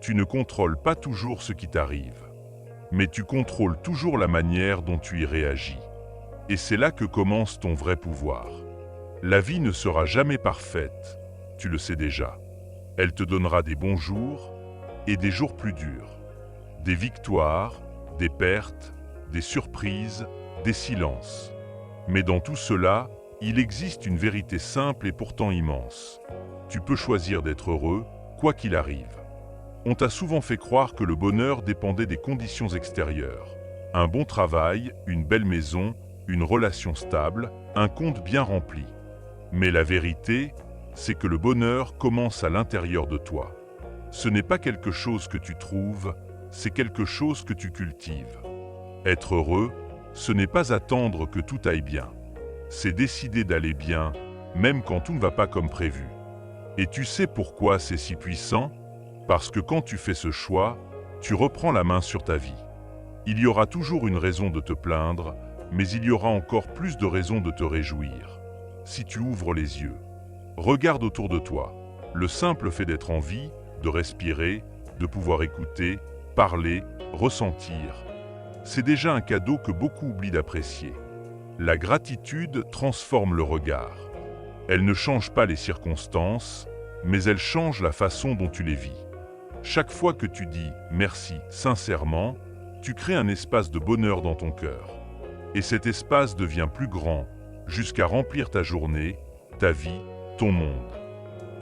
Tu ne contrôles pas toujours ce qui t'arrive, mais tu contrôles toujours la manière dont tu y réagis. Et c'est là que commence ton vrai pouvoir. La vie ne sera jamais parfaite, tu le sais déjà. Elle te donnera des bons jours et des jours plus durs. Des victoires, des pertes, des surprises, des silences. Mais dans tout cela, il existe une vérité simple et pourtant immense. Tu peux choisir d'être heureux, quoi qu'il arrive. On t'a souvent fait croire que le bonheur dépendait des conditions extérieures. Un bon travail, une belle maison, une relation stable, un compte bien rempli. Mais la vérité, c'est que le bonheur commence à l'intérieur de toi. Ce n'est pas quelque chose que tu trouves, c'est quelque chose que tu cultives. Être heureux, ce n'est pas attendre que tout aille bien. C'est décider d'aller bien, même quand tout ne va pas comme prévu. Et tu sais pourquoi c'est si puissant ? Parce que quand tu fais ce choix, tu reprends la main sur ta vie. Il y aura toujours une raison de te plaindre, mais il y aura encore plus de raisons de te réjouir. Si tu ouvres les yeux, regarde autour de toi. Le simple fait d'être en vie, de respirer, de pouvoir écouter, parler, ressentir, c'est déjà un cadeau que beaucoup oublient d'apprécier. La gratitude transforme le regard. Elle ne change pas les circonstances, mais elle change la façon dont tu les vis. Chaque fois que tu dis « merci » sincèrement, tu crées un espace de bonheur dans ton cœur. Et cet espace devient plus grand, jusqu'à remplir ta journée, ta vie, ton monde.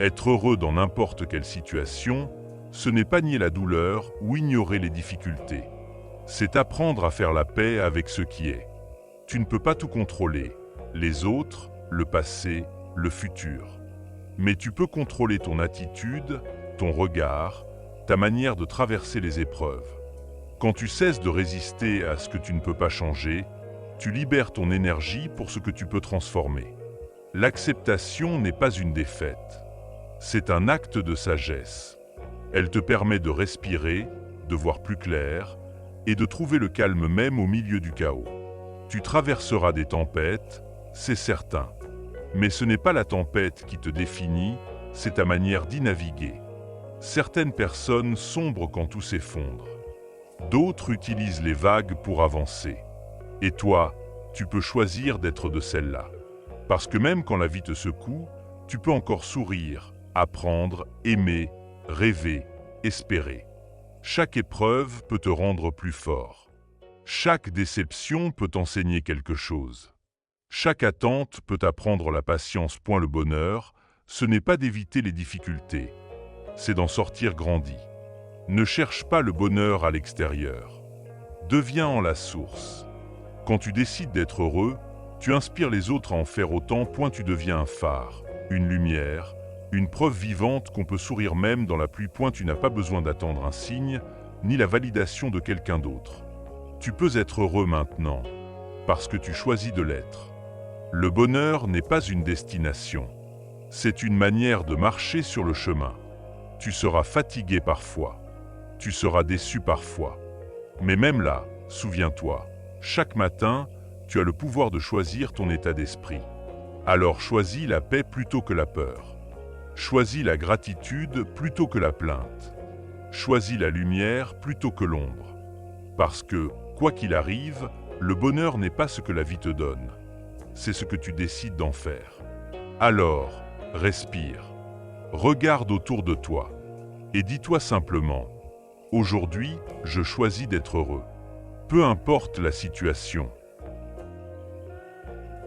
Être heureux dans n'importe quelle situation, ce n'est pas nier la douleur ou ignorer les difficultés. C'est apprendre à faire la paix avec ce qui est. Tu ne peux pas tout contrôler, les autres, le passé, le futur. Mais tu peux contrôler ton attitude, ton regard, ta manière de traverser les épreuves. Quand tu cesses de résister à ce que tu ne peux pas changer, tu libères ton énergie pour ce que tu peux transformer. L'acceptation n'est pas une défaite. C'est un acte de sagesse. Elle te permet de respirer, de voir plus clair et de trouver le calme même au milieu du chaos. Tu traverseras des tempêtes, c'est certain. Mais ce n'est pas la tempête qui te définit, c'est ta manière d'y naviguer. Certaines personnes sombrent quand tout s'effondre. D'autres utilisent les vagues pour avancer. Et toi, tu peux choisir d'être de celle-là. Parce que même quand la vie te secoue, tu peux encore sourire, apprendre, aimer, rêver, espérer. Chaque épreuve peut te rendre plus fort. Chaque déception peut t'enseigner quelque chose. Chaque attente peut t'apprendre la patience. Le bonheur, ce n'est pas d'éviter les difficultés, c'est d'en sortir grandi. Ne cherche pas le bonheur à l'extérieur. Deviens en la source. Quand tu décides d'être heureux, tu inspires les autres à en faire autant. Tu deviens un phare, une lumière, une preuve vivante qu'on peut sourire même dans la pluie. Tu n'as pas besoin d'attendre un signe, ni la validation de quelqu'un d'autre. Tu peux être heureux maintenant, parce que tu choisis de l'être. Le bonheur n'est pas une destination, c'est une manière de marcher sur le chemin. Tu seras fatigué parfois, tu seras déçu parfois. Mais même là, souviens-toi, chaque matin, tu as le pouvoir de choisir ton état d'esprit. Alors choisis la paix plutôt que la peur. Choisis la gratitude plutôt que la plainte. Choisis la lumière plutôt que l'ombre. Parce que, quoi qu'il arrive, le bonheur n'est pas ce que la vie te donne. C'est ce que tu décides d'en faire. Alors, respire. Regarde autour de toi. Et dis-toi simplement, aujourd'hui, je choisis d'être heureux. Peu importe la situation.